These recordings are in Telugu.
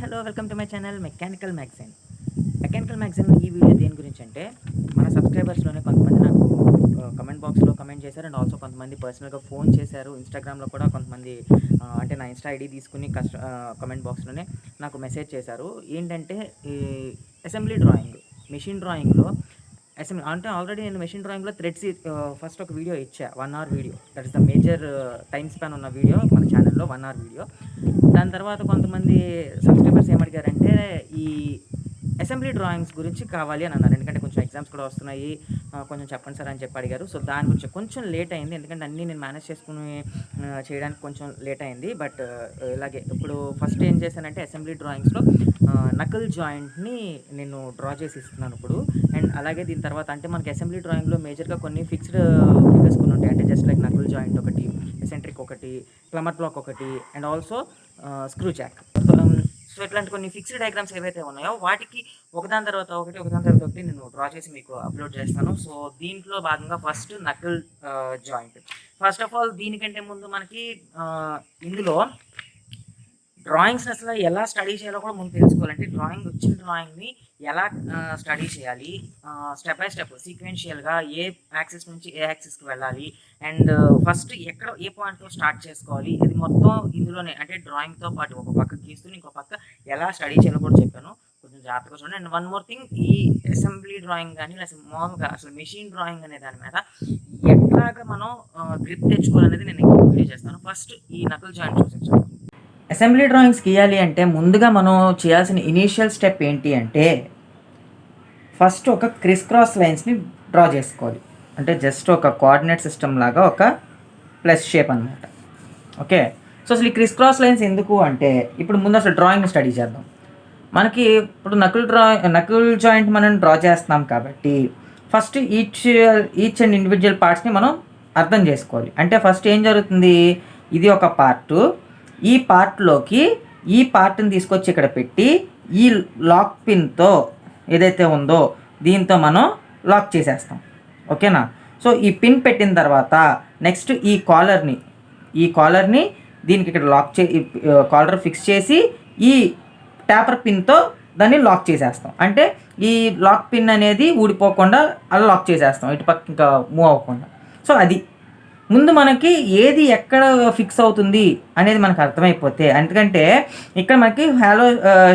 Hello welcome to my channel mechanical magazine. Mechanical magazine ఈ వీడియో దేని గురించి అంటే, మన సబ్స్క్రైబర్స్లోనే కొంతమంది నాకు కమెంట్ బాక్స్లో కమెంట్ చేశారు. అండ్ ఆల్సో కొంతమంది పర్సనల్గా ఫోన్ చేశారు. ఇన్స్టాగ్రామ్లో కూడా కొంతమంది అంటే నా ఇన్స్టా ఐడి తీసుకుని కమెంట్ బాక్స్లోనే నాకు మెసేజ్ చేశారు. ఏంటంటే ఈ అసెంబ్లీ డ్రాయింగ్, మెషిన్ డ్రాయింగ్లో అసెంబ్లీ అంటే ఆల్రెడీ నేను మెషిన్ డ్రాయింగ్లో థ్రెడ్స్ ఫస్ట్ ఒక వీడియో ఇచ్చా, 1 hour video. That is the major time span ఉన్న వీడియో మన ఛానల్లో, 1 hour వీడియో. దాని తర్వాత కొంతమంది సబ్స్క్రైబర్స్ ఏమడిగారంటే ఈ అసెంబ్లీ డ్రాయింగ్స్ గురించి కావాలి అని అన్నారు. ఎందుకంటే కొంచెం ఎగ్జామ్స్ కూడా వస్తున్నాయి, కొంచెం చెప్పండి సార్ అని చెప్పి అడిగారు. సో దాని గురించి కొంచెం లేట్ అయింది, ఎందుకంటే అన్నీ నేను మేనేజ్ చేసుకుని చేయడానికి కొంచెం లేట్ అయింది. బట్ ఇలాగే ఇప్పుడు ఫస్ట్ ఏం చేశానంటే అసెంబ్లీ డ్రాయింగ్స్లో నకల్ జాయింట్ని నేను డ్రా చేసి ఇస్తున్నాను ఇప్పుడు. అండ్ అలాగే దీని తర్వాత అంటే మనకి అసెంబ్లీ డ్రాయింగ్లో మేజర్గా కొన్ని ఫిక్స్డ్ ఫిగర్స్ కొన్ని ఉంటాయి. అంటే జస్ట్ లైక్ నకల్ జాయింట్ ఒకటి, ఎసెంట్రిక్ ఒకటి, ప్లమర్ బ్లాక్ ఒకటి, and also screw Jack. So ఇట్లాంటి కొన్ని ఫిక్స్డ్ డయాగ్రామ్స్ ఏవైతే ఉన్నాయో వాటికి ఒకదాని తర్వాత ఒకటి నేను డ్రా చేసి మీకు అప్లోడ్ చేస్తాను. సో దీంట్లో భాగంగా first knuckle joint. First of all దీనికంటే ముందు మనకి ఇందులో డ్రాయింగ్స్ అసలు ఎలా స్టడీ చేయాలో కూడా ముందు తెలుసుకోవాలంటే, డ్రాయింగ్ వచ్చిన డ్రాయింగ్ని ఎలా స్టడీ చేయాలి, స్టెప్ బై స్టెప్ సీక్వెన్షియల్గా ఏ యాక్సిస్ నుంచి ఏ యాక్సిస్కి వెళ్ళాలి, అండ్ ఫస్ట్ ఎక్కడ ఏ పాయింట్తో స్టార్ట్ చేసుకోవాలి, ఇది మొత్తం ఇందులోనే. అంటే డ్రాయింగ్తో పాటు ఒక పక్క గీస్తూ ఇంకో పక్క ఎలా స్టడీ చేయాలో కూడా చెప్పాను. కొంచెం జాగ్రత్తగా చూడండి. అండ్ వన్ మోర్ థింగ్, ఈ అసెంబ్లీ డ్రాయింగ్ కానీ అసలు మామూలుగా అసలు మెషిన్ డ్రాయింగ్ అనే దాని మీద ఎట్లాగా మనం గ్రిప్ తెచ్చుకోవాలనేది నేను ఇంకో వీడియో చేస్తాను. ఫస్ట్ ఈ నకల్ జాయింట్ చూసేసాను. అసెంబ్లీ డ్రాయింగ్స్ గీయాలి అంటే ముందుగా మనం చేయాల్సిన ఇనీషియల్ స్టెప్ ఏంటి అంటే, ఫస్ట్ ఒక క్రిస్ క్రాస్ లైన్స్ని డ్రా చేసుకోవాలి. అంటే జస్ట్ ఒక కోఆర్డినేట్ సిస్టమ్ లాగా ఒక ప్లస్ షేప్ అనమాట. ఓకే, సో అసలు ఈ క్రిస్ క్రాస్ లైన్స్ ఎందుకు అంటే, ఇప్పుడు ముందు అసలు డ్రాయింగ్ని స్టడీ చేద్దాం. మనకి ఇప్పుడు నకుల్ జాయింట్ మనం డ్రా చేస్తున్నాం కాబట్టి ఫస్ట్ ఈచ్ అండ్ ఇండివిజువల్ పార్ట్స్ని మనం అర్థం చేసుకోవాలి. అంటే ఫస్ట్ ఏం జరుగుతుంది, ఇది ఒక పార్టు, ఈ పార్ట్లోకి ఈ పార్ట్ని తీసుకొచ్చి ఇక్కడ పెట్టి ఈ లాక్ పిన్తో ఏదైతే ఉందో దీంతో మనం లాక్ చేసేస్తాం. ఓకేనా? సో ఈ పిన్ పెట్టిన తర్వాత నెక్స్ట్ ఈ కాలర్ని దీనికి ఇక్కడ కాలర్ ఫిక్స్ చేసి ఈ ట్యాపర్ పిన్తో దాన్ని లాక్ చేసేస్తాం. అంటే ఈ లాక్ పిన్ అనేది ఊడిపోకుండా అలా లాక్ చేసేస్తాం, ఇటు పక్క ఇంకా మూవ్ అవ్వకుండా. సో అది ముందు మనకి ఏది ఎక్కడ ఫిక్స్ అవుతుంది అనేది మనకు అర్థమైపోతే, ఎందుకంటే ఇక్కడ మనకి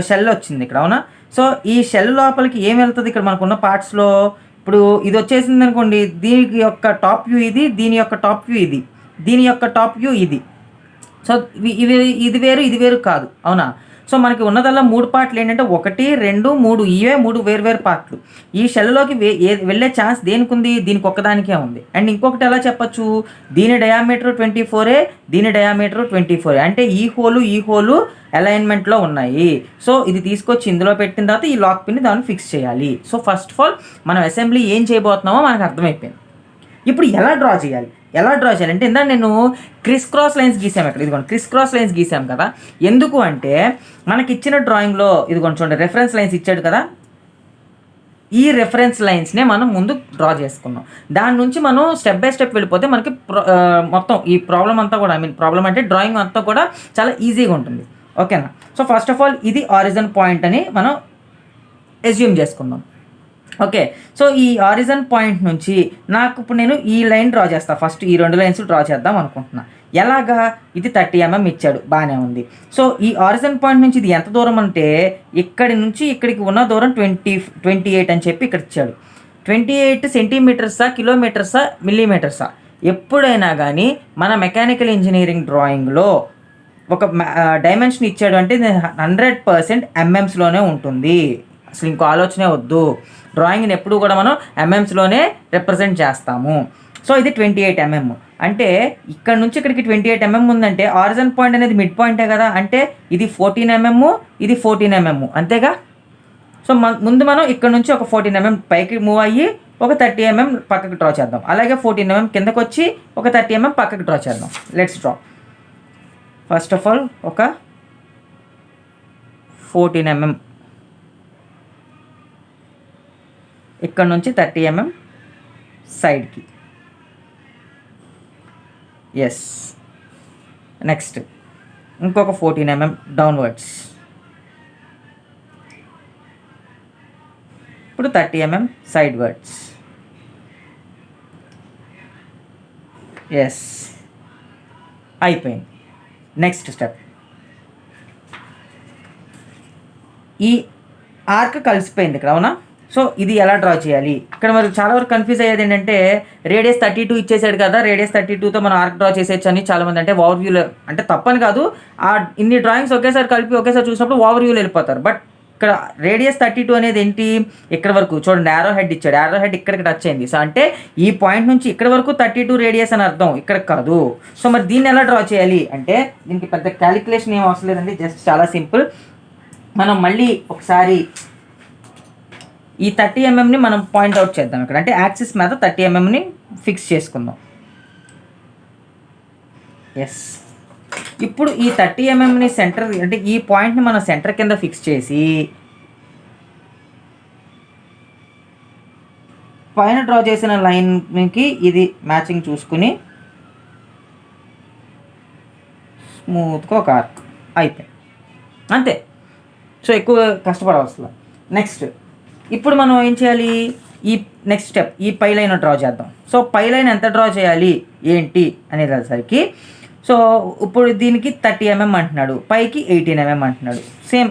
షెల్ వచ్చింది ఇక్కడ, అవునా? సో ఈ షెల్ లోపలికి ఏం వెళ్తుంది, ఇక్కడ మనకున్న పార్ట్స్లో ఇప్పుడు ఇది వచ్చేసింది అనుకోండి, దీని యొక్క టాప్ వ్యూ ఇది, దీని యొక్క టాప్ వ్యూ ఇది, దీని యొక్క టాప్ వ్యూ ఇది. సో ఇది వేరు కాదు, అవునా? సో మనకి ఉన్నదల్లా 3 పార్ట్లు ఏంటంటే 1, 2, 3, ఇవే 3 వేరు పార్ట్లు. ఈ షెల్లోకి వెళ్ళే ఛాన్స్ దేనికి ఉంది, దీనికి ఒక్కదానికే ఉంది. అండ్ ఇంకొకటి ఎలా చెప్పచ్చు, దీని డయామీటర్ 24, దీని డయామీటర్ 24, అంటే ఈ హోలు అలైన్మెంట్లో ఉన్నాయి. సో ఇది తీసుకొచ్చి ఇందులో పెట్టిన తర్వాత ఈ లాక్ పిన్ని దాన్ని ఫిక్స్ చేయాలి. సో ఫస్ట్ ఆఫ్ ఆల్ మనం అసెంబ్లీ ఏం చేయబోతున్నామో మనకు అర్థమైపోయింది. ఇప్పుడు ఎలా డ్రా చేయాలి అంటే, ఇందా నేను క్రిస్ క్రాస్ లైన్స్ గీసాము. ఇక్కడ ఇదిగోండి క్రిస్ క్రాస్ లైన్స్ గీసాం కదా. ఎందుకు అంటే మనకి ఇచ్చిన డ్రాయింగ్లో ఇదిగోండి చూడండి, రెఫరెన్స్ లైన్స్ ఇచ్చాడు కదా, ఈ రెఫరెన్స్ లైన్స్నే మనం ముందు డ్రా చేసుకున్నాం. దాని నుంచి మనం స్టెప్ బై స్టెప్ వెళ్ళిపోతే మనకి మొత్తం ఈ ప్రాబ్లం అంతా కూడా, ప్రాబ్లం అంటే డ్రాయింగ్ అంతా కూడా చాలా ఈజీగా ఉంటుంది. ఓకేనా? సో ఫస్ట్ ఆఫ్ ఆల్ ఇది ఆరిజిన్ పాయింట్ అని మనం ఎస్యూమ్ చేసుకుందాం. ఓకే, సో ఈ ఆరిజిన్ పాయింట్ నుంచి నాకు ఇప్పుడు నేను ఈ లైన్ డ్రా చేస్తాను. ఫస్ట్ ఈ 2 లైన్స్ డ్రా చేద్దాం అనుకుంటున్నా. ఎలాగా, ఇది 30 mm ఇచ్చాడు, బాగానే ఉంది. సో ఈ ఆరిజిన్ పాయింట్ నుంచి ఇది ఎంత దూరం అంటే, ఇక్కడి నుంచి ఇక్కడికి ఉన్న దూరం 28 అని చెప్పి ఇక్కడ ఇచ్చాడు. 28 సెంటీమీటర్సా, కిలోమీటర్సా, మిల్లీమీటర్సా? ఎప్పుడైనా కానీ మన మెకానికల్ ఇంజనీరింగ్ డ్రాయింగ్లో ఒక డైమెన్షన్ ఇచ్చాడు అంటే 100% ఎంఎంస్లోనే ఉంటుంది. అసలు ఇంకో ఆలోచనే వద్దు. డ్రాయింగ్ని ఎప్పుడు కూడా మనం ఎంఎంస్లోనే రిప్రజెంట్ చేస్తాము. సో ఇది 28 mm. అంటే ఇక్కడ నుంచి ఇక్కడికి 28 mm ఉందంటే ఆరిజిన్ పాయింట్ అనేది మిడ్ పాయింటే కదా. అంటే ఇది 14 mm, ఇది 14 mm, అంతేగా. సో ముందు మనం ఇక్కడ నుంచి ఒక 14 mm పైకి మూవ్ అయ్యి ఒక 30 mm పక్కకి డ్రా చేద్దాం. అలాగే 14 mm కిందకు వచ్చి ఒక 30 mm పక్కకి డ్రా చేద్దాం. Let's draw. First of all ఒక 14 mm, ఇక్కడ నుంచి 30 mm సైడ్కి. ఎస్, నెక్స్ట్ ఇంకొక 14 mm డౌన్వర్డ్స్. ఇప్పుడు 30 mm సైడ్ వర్డ్స్. ఎస్, అయిపోయింది. నెక్స్ట్ స్టెప్, ఈ ఆర్క్ కలిసిపోయింది ఇక్కడ, అవునా? సో ఇది ఎలా డ్రా చేయాలి? ఇక్కడ మరి చాలా వరకు కన్ఫ్యూజ్ అయ్యేది ఏంటంటే రేడియస్ 32 ఇచ్చేసాడు కదా, రేడియస్ 32తో మనం ఆర్క్ డ్రా చేసేయచ్చు అని చాలామంది అంటే ఓవర్ వ్యూలో, అంటే తప్పని కాదు, ఆ ఇన్ని డ్రాయింగ్స్ ఒకేసారి కలిపి ఒకేసారి చూసినప్పుడు ఓవర్ వ్యూలో వెళ్ళిపోతారు. బట్ ఇక్కడ రేడియస్ 32 అనేది ఏంటి? ఇక్కడ వరకు చూడండి, యారో హెడ్ ఇచ్చాడు, యారో హెడ్ ఇక్కడికి టచ్ అయింది. సో అంటే ఈ పాయింట్ నుంచి ఇక్కడ వరకు 32 రేడియస్ అని అర్థం, ఇక్కడ కాదు. సో మరి దీన్ని ఎలా డ్రా చేయాలి అంటే దీనికి పెద్ద క్యాలిక్యులేషన్ ఏం అవసరం లేదండి, జస్ట్ చాలా సింపుల్. మనం మళ్ళీ ఒకసారి ఈ 30 mm మనం పాయింట్అవుట్ చేద్దాం ఇక్కడ, అంటే యాక్సిస్ మీద 30 mm ఫిక్స్ చేసుకుందాం. ఎస్, ఇప్పుడు ఈ 30 mm సెంటర్, అంటే ఈ పాయింట్ని మనం సెంటర్ కింద ఫిక్స్ చేసి పైన డ్రా చేసిన లైన్కి ఇది మ్యాచింగ్ చూసుకుని స్మూత్గా ఒక ఆర్క్ అయిపోయింది, అంతే. సో ఎక్కువ కష్టపడవలసిన. నెక్స్ట్ ఇప్పుడు మనం ఏం చేయాలి? ఈ నెక్స్ట్ స్టెప్, ఈ పై లైన్ డ్రా చేద్దాం. సో పై లైన్ ఎంత డ్రా చేయాలి ఏంటి అనేది వచ్చేసరికి, సో ఇప్పుడు దీనికి 30 mm అంటున్నాడు, పైకి 18 mm అంటున్నాడు. సేమ్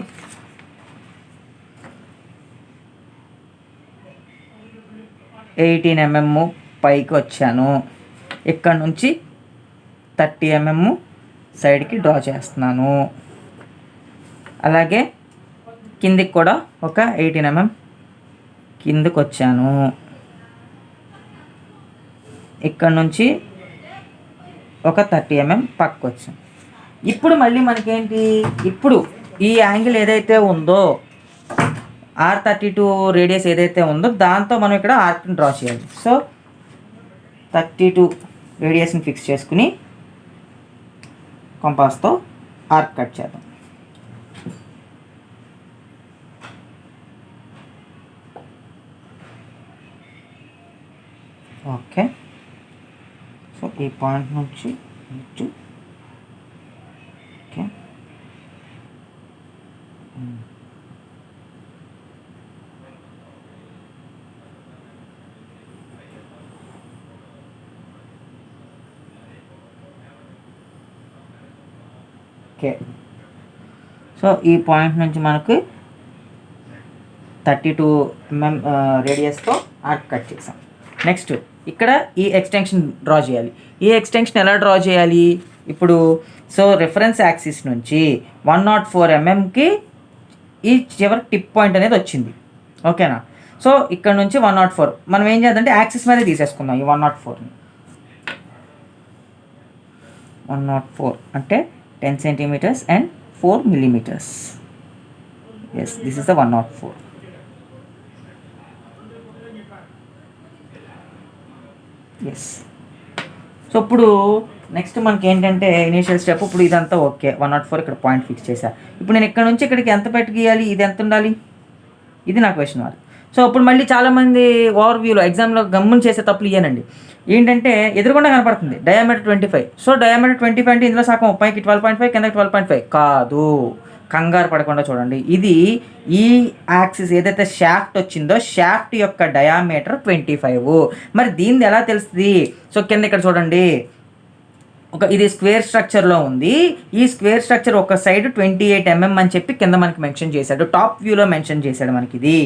18 mm పైకి వచ్చాను, ఇక్కడ నుంచి 30 mm సైడ్కి డ్రా చేస్తున్నాను. అలాగే కిందికి కూడా ఒక 18 mm కిందకు వచ్చాను, ఇక్కడ నుంచి ఒక 30 mm పక్కకు వచ్చాను. ఇప్పుడు మళ్ళీ మనకేంటి, ఇప్పుడు ఈ యాంగిల్ ఏదైతే ఉందో R32 రేడియస్ ఏదైతే ఉందో దాంతో మనం ఇక్కడ ఆర్క్ని డ్రా చేయాలి. సో 32 రేడియస్ని ఫిక్స్ చేసుకుని కంపాస్తో ఆర్క్ కట్ చేద్దాం. ఓకే, సో ఈ పాయింట్ నుంచి ఇటు, ఓకే, ఓకే. సో ఈ పాయింట్ నుంచి మనకు 32 mm రేడియస్తో ఆర్క్ కట్ చేసాం. నెక్స్ట్ ఇక్కడ ఈ ఎక్స్టెన్షన్ డ్రా చేయాలి. ఈ ఎక్స్టెన్షన్ ఎలా డ్రా చేయాలి? ఇప్పుడు సో రిఫరెన్స్ యాక్సిస్ నుంచి 104 mmకి ఈ చివరి టిప్ పాయింట్ అనేది వచ్చింది, ఓకేనా? సో ఇక్కడ నుంచి 104 మనం ఏం చేద్దామంటే యాక్సిస్ మీద తీసేసుకుందాం. ఈ 104ని 104 అంటే 10 centimeters and 4 millimeters. Yes, this is the 104. Yes. So ఇప్పుడు నెక్స్ట్ మనకి ఏంటంటే ఇనీషియల్ స్టెప్, ఇప్పుడు ఇదంతా ఓకే, 104 ఇక్కడ పాయింట్ ఫిక్స్ చేశా. ఇప్పుడు నేను ఇక్కడ నుంచి ఇక్కడికి ఎంత పెట్టి గీయాలి, ఇది ఎంత ఉండాలి, ఇది నా క్వశ్చన్ మార్క్. సో ఇప్పుడు మళ్ళీ చాలామంది ఓవర్ వ్యూలో ఎగ్జామ్లో గమ్మున చేసే తప్పులు ఇయ్యానండి. ఏంటంటే ఎదురుకుండా కనపడుతుంది డయామీటర్ 25. సో డయామీటర్ 25 అంటే ఇందులో సగం పైకి 12.5 కిందకి 12.5 కాదు, కంగారు పడకుండా చూడండి. ఇది ఈ యాక్సిస్ ఏదైతే షాఫ్ట్ వచ్చిందో షాఫ్ట్ యొక్క డయామీటర్ 25. మరి దీన్ని ఎలా తెలుస్తుంది? సో కింద ఇక్కడ చూడండి, ఇది స్క్వేర్ స్ట్రక్చర్లో ఉంది. ఈ స్క్వేర్ స్ట్రక్చర్ ఒక సైడ్ 28 mm అని చెప్పి కింద మనకి మెన్షన్ చేశాడు, టాప్ వ్యూలో మెన్షన్ చేశాడు మనకి ఇది,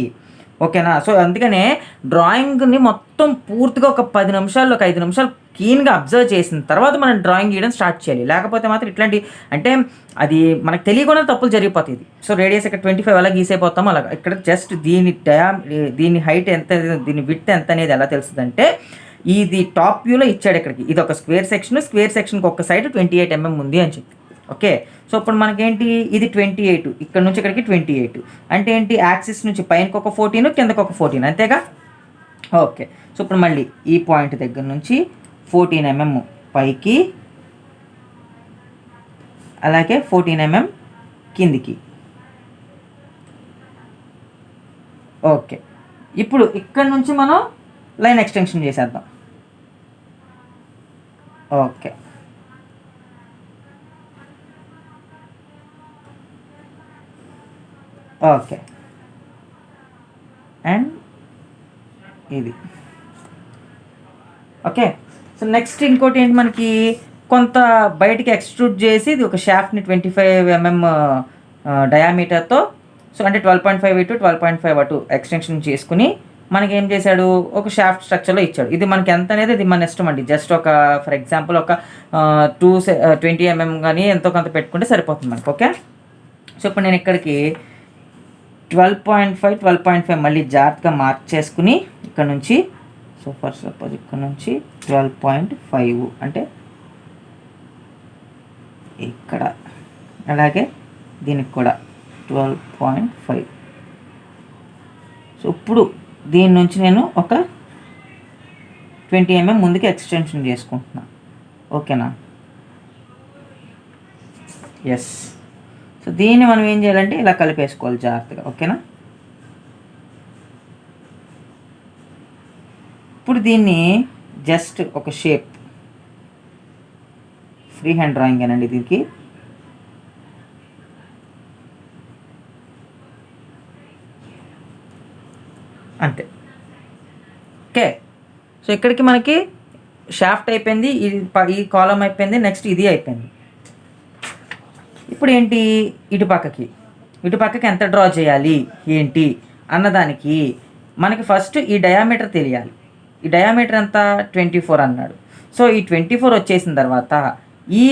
ఓకేనా? సో అందుకనే డ్రాయింగ్ని మొత్తం పూర్తిగా ఒక 10 నిమిషాలు, ఒక 5 నిమిషాలు క్లీన్గా అబ్జర్వ్ చేసిన తర్వాత మనం డ్రాయింగ్ గీయడం స్టార్ట్ చేయాలి. లేకపోతే మాత్రం ఇట్లాంటి అంటే అది మనకు తెలియకుండా తప్పులు జరిగిపోతుంది. సో రేడియస్ ఇక్కడ 25 అలా గీసైపోతాము, అలాగా ఇక్కడ జస్ట్ దీని హైట్ ఎంత, దీని విడ్త్ ఎంత అనేది ఎలా తెలుస్తుంది అంటే ఇది టాప్ వ్యూలో ఇచ్చాడు. ఇక్కడికి ఇది ఒక స్క్వేర్ సెక్షన్కి ఒక సైడ్ 28 mm ఉంది అని చెప్పి, ఓకే. సో ఇప్పుడు మనకేంటి, ఇది 28, ఇక్కడ నుంచి ఇక్కడికి 28 అంటే ఏంటి, యాక్సిస్ నుంచి పైనకి ఒక 14 కిందకి ఒక 14, అంతేగా, ఓకే. సో ఇప్పుడు మళ్ళీ ఈ పాయింట్ దగ్గర నుంచి 14 mm పైకి, అలాగే 14 mm కిందికి, ఓకే. ఇప్పుడు ఇక్కడ నుంచి మనం లైన్ ఎక్స్టెన్షన్ చేసేద్దాం, ఓకే. ఓకే, అండ్ ఇది. ఓకే. సో నెక్స్ట్ ఇంకోటి ఏంటి, మనకి కొంత బయటికి ఎక్స్ట్రూడ్ చేసి ఇది ఒక షాఫ్ట్ని 25 mm డయామీటర్తో, సో అంటే 12.5 ఇటు 12.5 అటు ఎక్స్టెన్షన్ చేసుకుని మనకి ఏం చేశాడు, ఒక షాఫ్ట్ స్ట్రక్చర్లో ఇచ్చాడు. ఇది మనకి ఎంత అనేది ఇది మన ఇష్టం అండి. జస్ట్ ఒక ఫర్ ఎగ్జాంపుల్ ఒక 20 mm కానీ ఎంతో కొంత పెట్టుకుంటే సరిపోతుంది మనకి. ఓకే. సో ఇప్పుడు నేను ఇక్కడికి 12.5 మళ్ళీ జాగ్రత్తగా మార్క్ చేసుకుని ఇక్కడ నుంచి, సో ఫర్ సపోజ్ ఇక్కడ నుంచి 12.5 అంటే ఇక్కడ, అలాగే దీనికి కూడా 12.5. సో ఇప్పుడు దీని నుంచి నేను ఒక 20 mm ముందుకి ఎక్స్టెన్షన్ చేసుకుంటున్నా. ఓకేనా? ఎస్. సో దీన్ని మనం ఏం చేయాలంటే ఇలా కలిపేసుకోవాలి జాగ్రత్తగా. ఓకేనా? ఇప్పుడు దీన్ని జస్ట్ ఒక షేప్, ఫ్రీ హ్యాండ్ డ్రాయింగ్ అనండి దీనికి. అంతే. ఓకే. సో ఇక్కడికి మనకి షాఫ్ట్ అయిపోయింది, ఈ కాలం అయిపోయింది, నెక్స్ట్ ఇది అయిపోయింది. ఇప్పుడు ఏంటి, ఇటు పక్కకి ఎంత డ్రా చేయాలి ఏంటి అన్నదానికి మనకి ఫస్ట్ ఈ డయామీటర్ తెలియాలి. ఈ డయామీటర్ ఎంత 24 అన్నాడు. సో ఈ 24 వచ్చేసిన తర్వాత ఈ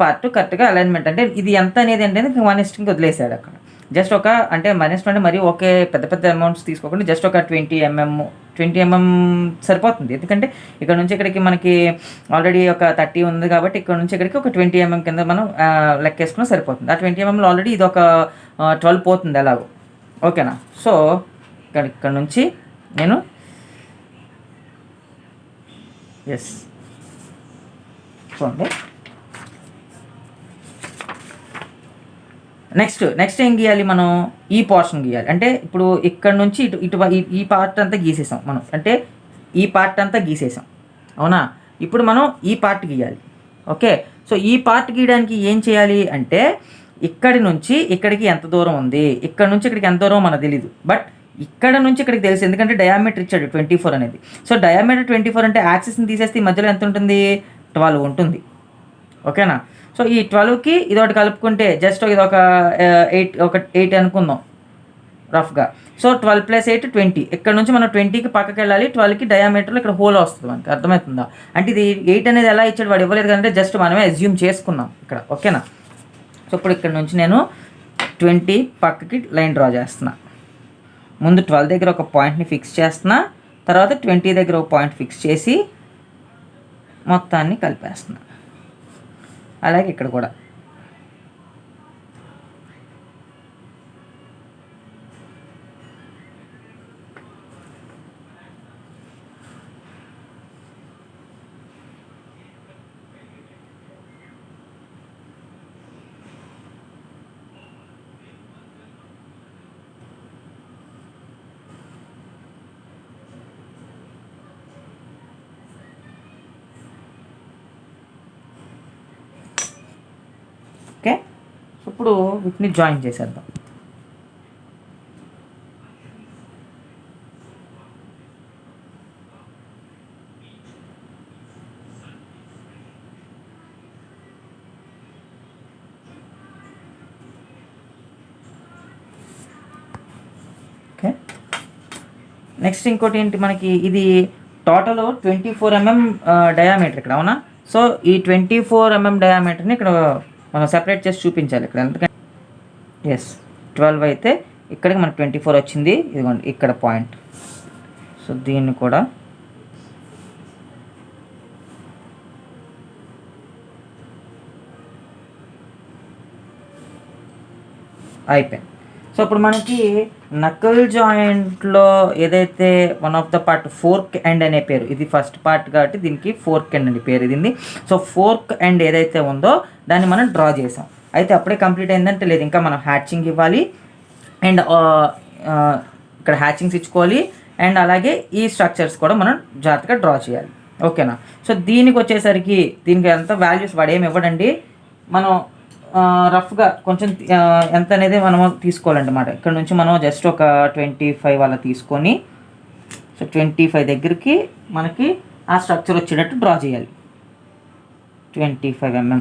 పార్ట్ కరెక్ట్గా అలైన్మెంట్, అంటే ఇది ఎంత అనేది ఏంటంటే 1:1 వదిలేసాడు అక్కడ. జస్ట్ ఒక అంటే -1 అంటే మరి ఒకే పెద్ద అమౌంట్స్ తీసుకోకుండా జస్ట్ ఒక 20 mm సరిపోతుంది. ఎందుకంటే ఇక్కడ నుంచి ఇక్కడికి మనకి ఆల్రెడీ ఒక 30 ఉంది కాబట్టి ఇక్కడ నుంచి ఇక్కడికి ఒక 20 mm కింద మనం లెక్కేసుకున్నా సరిపోతుంది. ఆ 20 mm ఆల్రెడీ ఇది ఒక 12 పోతుంది ఎలాగో. ఓకేనా? సో ఇక్కడ నుంచి నేను ఎస్ చూడండి. నెక్స్ట్ ఏం గీయాలి, మనం ఈ పోర్షన్ గీయాలి. అంటే ఇప్పుడు ఇక్కడ నుంచి ఇటు ఈ పార్ట్ అంతా గీసేసాం మనం, అంటే ఈ పార్ట్ అంతా గీసేసాం, అవునా? ఇప్పుడు మనం ఈ పార్ట్ గీయాలి. ఓకే. సో ఈ పార్ట్ గీయడానికి ఏం చేయాలి అంటే ఇక్కడి నుంచి ఇక్కడికి ఎంత దూరం ఉంది, ఇక్కడ నుంచి ఇక్కడికి ఎంత దూరం మనకు తెలీదు, బట్ ఇక్కడ నుంచి ఇక్కడికి తెలుసు, ఎందుకంటే డయామీటర్ ఇచ్చాడు 24 అనేది. సో డయామీటర్ 24 అంటే యాక్సిస్ని తీసేస్తే ఈ మధ్యలో ఎంత ఉంటుంది, 12 ఉంటుంది. ఓకేనా? సో ఈ 12కి ఇదొకటి కలుపుకుంటే జస్ట్ ఇది ఒక 8 అనుకుందాం రఫ్గా. సో 12 + 8 20. ఇక్కడ నుంచి మనం 20కి పక్కకి వెళ్ళాలి, 12కి డయామీటర్లో ఇక్కడ హోల్ వస్తుంది మనకి. అర్థమవుతుందా? అంటే ఇది 8 అనేది ఎలా ఇచ్చాడు, వాడు ఇవ్వలేదు కదంటే జస్ట్ మనమే అజ్యూమ్ చేసుకున్నాం ఇక్కడ. ఓకేనా? సో ఇప్పుడు ఇక్కడ నుంచి నేను 20 పక్కకి లైన్ డ్రా చేస్తున్నా. ముందు 12 దగ్గర ఒక పాయింట్ని ఫిక్స్ చేస్తున్నా, తర్వాత 20 దగ్గర ఒక పాయింట్ ఫిక్స్ చేసి మొత్తాన్ని కలిపేస్తున్నా. అలాగే ఇక్కడ కూడా ఓకే. సో ఇప్పుడు వీటిని జాయిన్ చేసేద్దాం. ఓకే. నెక్స్ట్ ఇంకోటి ఏంటి, మనకి ఇది టోటల్ 24 mm డయామీటర్ ఇక్కడ, అవునా? సో ఈ 24 mm డయామీటర్ని ఇక్కడ మనం సెపరేట్ చేసి చూపించాలి ఇక్కడ. ఎందుకంటే ఎస్ 12 అయితే ఇక్కడికి మనకు 24 వచ్చింది, ఇదిగోండి ఇక్కడ పాయింట్. సో దీన్ని కూడా అయిపోయింది. సో ఇప్పుడు మనకి నకల్ జాయింట్లో ఏదైతే one of the part fork end అనే పేరు, ఇది ఫస్ట్ పార్ట్ కాబట్టి దీనికి ఫోర్క్ ఎండ్ అని పేరు ఇది. సో ఫోర్క్ ఎండ్ ఏదైతే ఉందో దాన్ని మనం డ్రా చేసాం. అయితే అప్పుడే కంప్లీట్ అయిందంటే లేదు, ఇంకా మనం హ్యాచింగ్ ఇవ్వాలి అండ్ ఇక్కడ హ్యాచింగ్స్ ఇచ్చుకోవాలి అండ్ అలాగే ఈ స్ట్రక్చర్స్ కూడా మనం జాగ్రత్తగా డ్రా చేయాలి. ఓకేనా? సో దీనికి వచ్చేసరికి దీనికి ఎంత వాల్యూస్ వాడు ఏమి ఇవ్వడండి, మనం రఫ్గా కొంచెం ఎంత అనేది మనం తీసుకోవాలన్నమాట. ఇక్కడ నుంచి మనం జస్ట్ ఒక 25 అలా తీసుకొని సో 25 దగ్గరికి మనకి ఆ స్ట్రక్చర్ వచ్చేటట్టు డ్రా చేయాలి. 25 mm.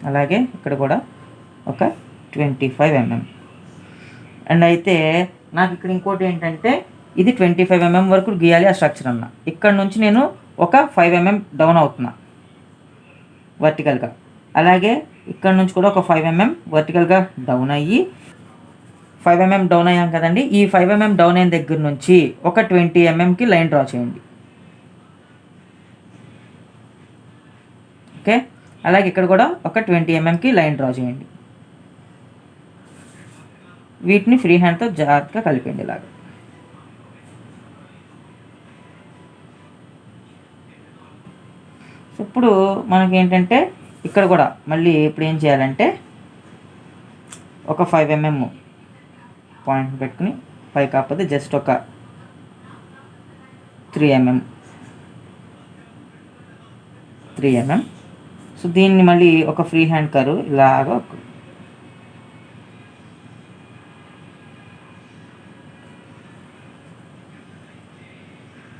అలాగే ఇక్కడ కూడా ఒక 25 mm. అండ్ అయితే నాకు ఇక్కడ ఇంకోటి ఏంటంటే ఇది 25 mm వరకు గీయాలి ఆ స్ట్రక్చర్ అన్న. ఇక్కడ నుంచి నేను ఒక 5 mm డౌన్ అవుతున్నా వర్టికల్గా. అలాగే ఇక్కడ నుంచి కూడా ఒక 5 mm వర్టికల్గా డౌన్ అయ్యి 5 mm డౌన్ అయ్యాం కదండి. ఈ 5 mm డౌన్ అయిన దగ్గర నుంచి ఒక 20 mmకి లైన్ డ్రా చేయండి. ఓకే, అలాగే ఇక్కడ కూడా ఒక 20 mmకి లైన్ డ్రా చేయండి. వీటిని ఫ్రీ హ్యాండ్తో జాగ్రత్తగా కలిపండి ఇలాగ. ఇప్పుడు మనకి ఏంటంటే ఇక్కడ కూడా మళ్ళీ ఇప్పుడు ఏం చేయాలంటే ఒక 5 mm పాయింట్ పెట్టుకుని 5 కాకపోతే జస్ట్ ఒక 3 mm. సో దీన్ని మళ్ళీ ఒక ఫ్రీ హ్యాండ్ కర్వ్ ఇలాగా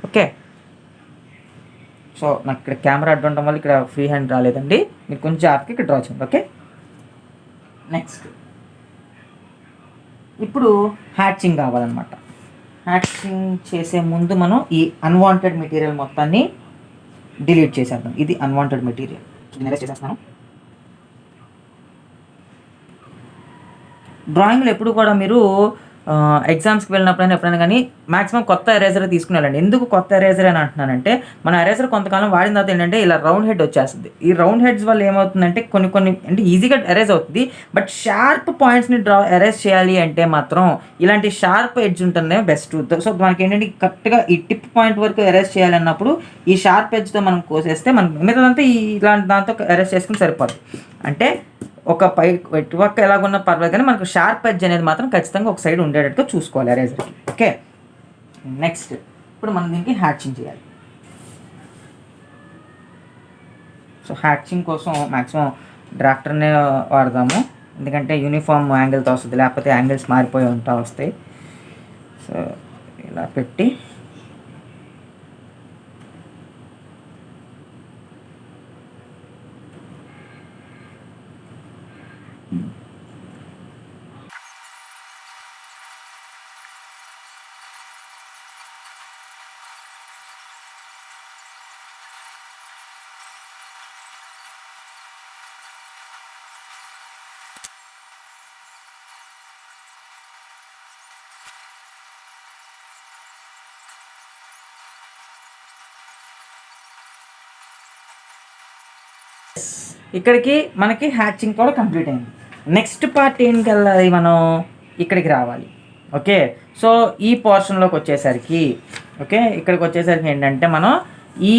ఓకే. సో నాకు ఇక్కడ కెమెరా అడ్డు ఉండడం వల్ల ఇక్కడ ఫ్రీ హ్యాండ్ రాలేదండి. మీరు కొంచెం జాగ్రత్తగా ఇక్కడ డ్రా చేయండి. ఓకే, నెక్స్ట్ ఇప్పుడు హ్యాచింగ్ కావాలన్నమాట. హ్యాచింగ్ చేసే ముందు మనం ఈ అన్వాంటెడ్ మెటీరియల్ మొత్తాన్ని డిలీట్ చేసేద్దాం. ఇది అన్వాంటెడ్ మెటీరియల్ చేసేస్తాను. డ్రాయింగ్లో ఎప్పుడు కూడా మీరు ఎగ్జామ్స్కి వెళ్ళినప్పుడైనా ఎప్పుడైనా కానీ మాక్సిమం కొత్త ఎరేజర్ తీసుకుని వెళ్ళండి. ఎందుకు కొత్త ఎరేజర్ అని అంటున్నానంటే మన ఎరేజర్ కొంతకాలం వాడిన తర్వాత ఏంటంటే ఇలా రౌండ్ హెడ్ వచ్చేస్తుంది. ఈ రౌండ్ హెడ్స్ వల్ల ఏమవుతుందంటే కొన్ని అంటే ఈజీగా ఎరేజ్ అవుతుంది. బట్ షార్ప్ పాయింట్స్ని ఎరేజ్ చేయాలి అంటే మాత్రం ఇలాంటి షార్ప్ ఎడ్జ్ ఉంటుంది బెస్ట్. సో మనకి ఏంటంటే కరెక్ట్గా ఈ టిప్ పాయింట్ వరకు ఎరేజ్ చేయాలన్నప్పుడు ఈ షార్ప్ ఎడ్జ్తో మనం కోసేస్తే మనం మిగతాదంతా ఇలాంటి దాంతో ఎరేజ్ చేసుకుని సరిపోతుంది. అంటే ఒక పక్క ఎలాగున్నా పర్లేదు కానీ మనకు షార్ప్ ఎడ్జ్ అనేది మాత్రం ఖచ్చితంగా ఒక సైడ్ ఉండేటట్టుగా చూసుకోవాలి ఎరేజర్కి. ఓకే, నెక్స్ట్ ఇప్పుడు మనం దీనికి హ్యాచింగ్ చేయాలి. సో హ్యాచింగ్ కోసం మ్యాక్సిమం డ్రాఫ్టర్నే వాడదాము, ఎందుకంటే యూనిఫామ్ యాంగిల్తో వస్తుంది, లేకపోతే యాంగిల్స్ మారిపోయి వస్తాయి. సో ఇలా పెట్టి ఇక్కడికి మనకి హ్యాచింగ్ కూడా కంప్లీట్ అయింది. నెక్స్ట్ పార్ట్ ఏంటి వెళ్ళాలి, మనం ఇక్కడికి రావాలి. ఓకే, సో ఈ పోర్షన్లోకి వచ్చేసరికి ఇక్కడికి వచ్చేసరికి ఏంటంటే మనం ఈ